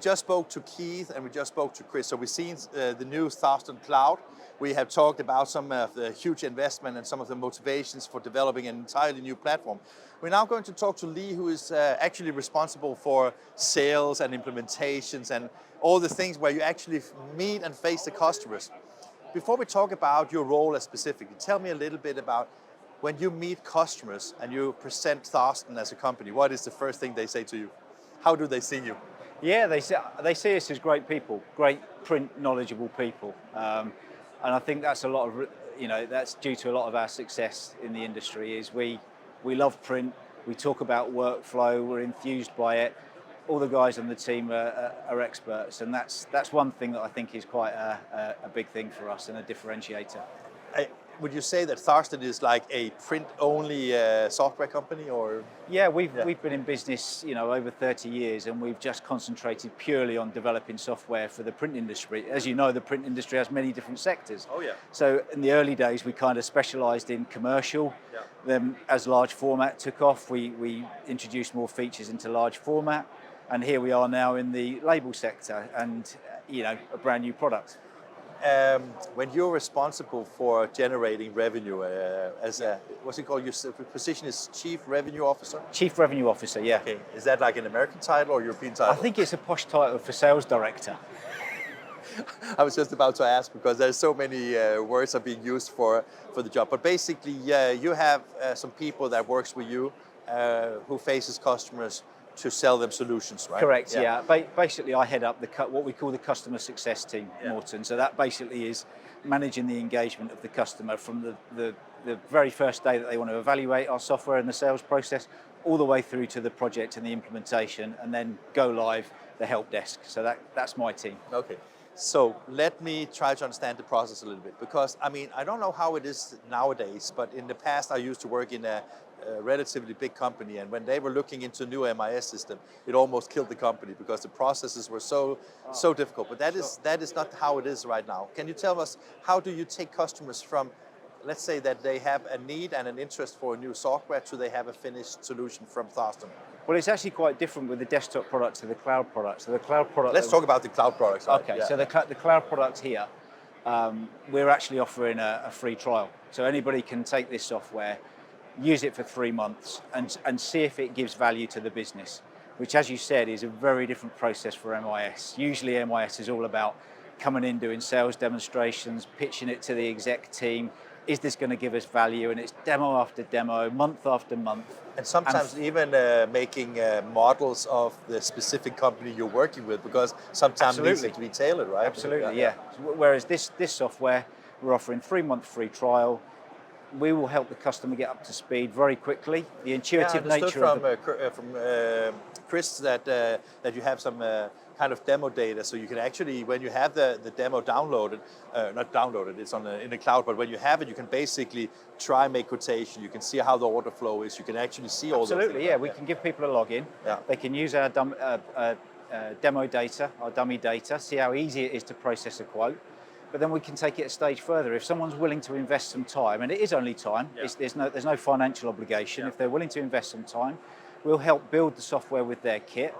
just spoke to Keith and we just spoke to Chris. So we've seen the new Tharstern Cloud. We have talked about some of the huge investment and some of the motivations for developing an entirely new platform. We're now going to talk to Lee, who is actually responsible for sales and implementations and all the things where you actually meet and face the customers. Before we talk about your role specifically, tell me a little bit about when you meet customers and you present Tharstern as a company, what is the first thing they say to you? How do they see you? Yeah, they see us as great people, great print knowledgeable people. And I think that's a lot of, that's due to a lot of our success in the industry is we love print, we talk about workflow, we're enthused by it. All the guys on the team are experts, and that's one thing that I think is quite a big thing for us and a differentiator. Would you say that Tharstern is like a print-only software company, or? Yeah, we've been in business, over 30 years, and we've just concentrated purely on developing software for the print industry. As you know, the print industry has many different sectors. Oh yeah. So in the early days, we kind of specialised in commercial. Yeah. Then, as large format took off, we introduced more features into large format, and here we are now in the label sector, and a brand new product. When you're responsible for generating revenue what's it called? Your position is Chief Revenue Officer? Chief Revenue Officer, yeah. Okay. Is that like an American title or European title? I think it's a posh title for Sales Director. I was just about to ask because there's so many words are being used for the job. But basically, you have some people that works with you who faces customers to sell them solutions, right? Correct, yeah. Basically, I head up what we call the customer success team, Morten. So that basically is managing the engagement of the customer from the very first day that they want to evaluate our software and the sales process, all the way through to the project and the implementation, and then go live, the help desk. So that's my team. Okay. So let me try to understand the process a little bit, because I don't know how it is nowadays, but in the past I used to work in a relatively big company, and when they were looking into a new MIS system, it almost killed the company because the processes were so difficult. But that is not how it is right now. Can you tell us, how do you take customers from, let's say that they have a need and an interest for a new software, to they have a finished solution from Tharstern? Well, it's actually quite different with the desktop product to the cloud product. So the cloud product. Let's talk about the cloud products. Right? Okay, so the cloud product here, we're actually offering a free trial. So anybody can take this software, use it for 3 months, and see if it gives value to the business, which, as you said, is a very different process for MIS. Usually MIS is all about coming in, doing sales demonstrations, pitching it to the exec team. Is this going to give us value? And it's demo after demo, month after month. And sometimes even making models of the specific company you're working with, because sometimes it needs to be tailored, right? Absolutely, yeah. Whereas this software, we're offering 3-month free trial. We will help the customer get up to speed very quickly. The intuitive nature from Chris that you have some kind of demo data, so you can actually, when you have the demo downloaded, not downloaded, it's in the cloud, but when you have it, you can basically try make quotation, you can see how the order flow is, you can actually see all those things. Absolutely, yeah. We can give people a login. Yeah. They can use our demo data, our dummy data, see how easy it is to process a quote. But then we can take it a stage further. If someone's willing to invest some time, and it is only time, there's no financial obligation. If they're willing to invest some time, we'll help build the software with their kit,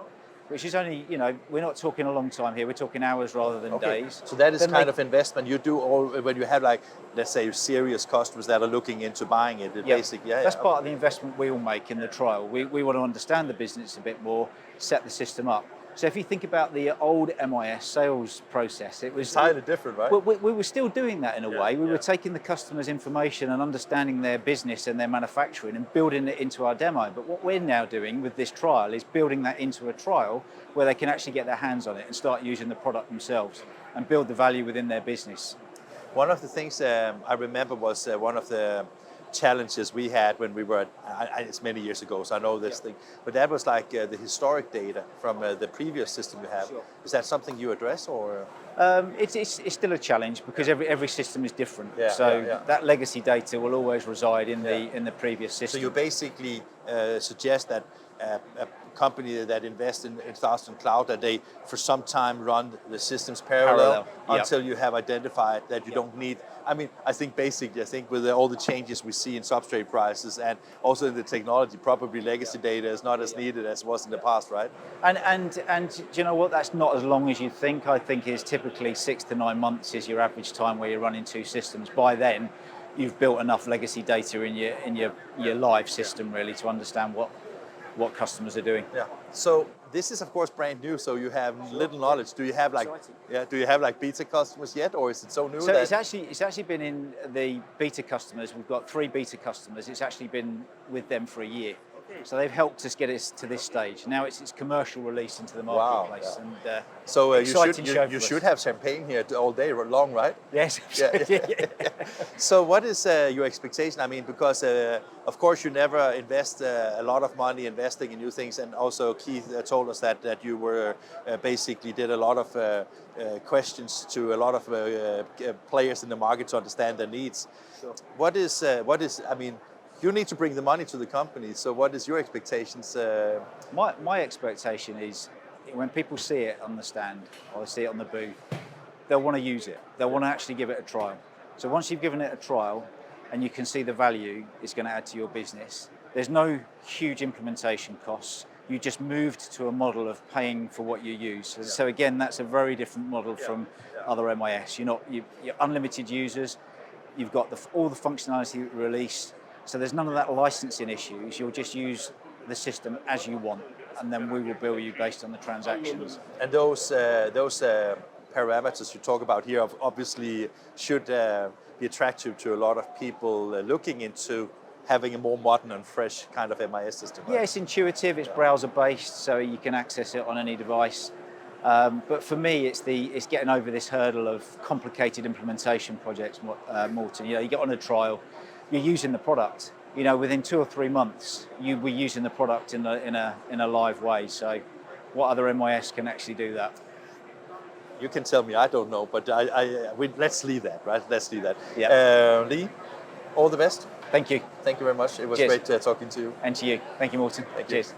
which is only, we're not talking a long time here, we're talking hours rather than days. So that is kind of investment you do when you have, like, let's say, serious customers that are looking into buying it. That's part of the investment we will make in the trial. We want to understand the business a bit more, set the system up. So if you think about the old MIS sales process, it was entirely different, right? We were still doing that in a way. We were taking the customer's information and understanding their business and their manufacturing and building it into our demo. But what we're now doing with this trial is building that into a trial where they can actually get their hands on it and start using the product themselves and build the value within their business. One of the things I remember was one of the challenges we had when we were it's many years ago, so I know this thing, but that was like the historic data from the previous system you have. Sure. Is that something you address, or? It's still a challenge because every system is different. That legacy data will always reside in the previous system. So you basically suggest that a company that invests in Tharstern Cloud, that they for some time run the systems parallel. Yep. Until you have identified that you don't need. I mean, I think with all the changes we see in substrate prices and also in the technology, probably legacy data is not as needed as it was in the past, right? And do you know what? That's not as long as you think. I think is typically 6 to 9 months is your average time where you're running two systems. By then, you've built enough legacy data in your live system really to understand what customers are doing. Yeah. So this is of course brand new. So you have little knowledge. Do you have like beta customers yet, or is it so new? So it's actually been in the beta customers. We've got 3 beta customers. It's actually been with them for a year. So they've helped us get us to this stage. Now it's its commercial release into the marketplace. Wow, yeah. And so you show should have champagne here all day long, right? Yes. Yeah. So what is your expectation? I mean, because of course you never invest a lot of money investing in new things, and also Keith told us that you were basically did a lot of questions to a lot of players in the market to understand their needs. Sure. What is I mean, you need to bring the money to the company. So what is your expectations? My expectation is when people see it on the stand or see it on the booth, they'll want to use it. They'll want to actually give it a trial. So once you've given it a trial and you can see the value it's going to add to your business, there's no huge implementation costs. You just moved to a model of paying for what you use. So again, that's a very different model from other MIS. You're unlimited users. You've got all the functionality released. So there's none of that licensing issues. You'll just use the system as you want, and then we will bill you based on the transactions. And those parameters you talk about here obviously should be attractive to a lot of people looking into having a more modern and fresh kind of MIS system. Right? Yeah, it's intuitive. It's browser-based, so you can access it on any device. But for me, it's getting over this hurdle of complicated implementation projects, Morten. You get on a trial. You're using the product. Within 2 or 3 months, you were using the product in a live way. So, what other MIS can actually do that? You can tell me. I don't know, but let's leave that. Right? Let's do that. Yeah. Lee, all the best. Thank you. Thank you very much. It was Cheers. great talking to you. And to you. Thank you, Morten. Thank Cheers. You.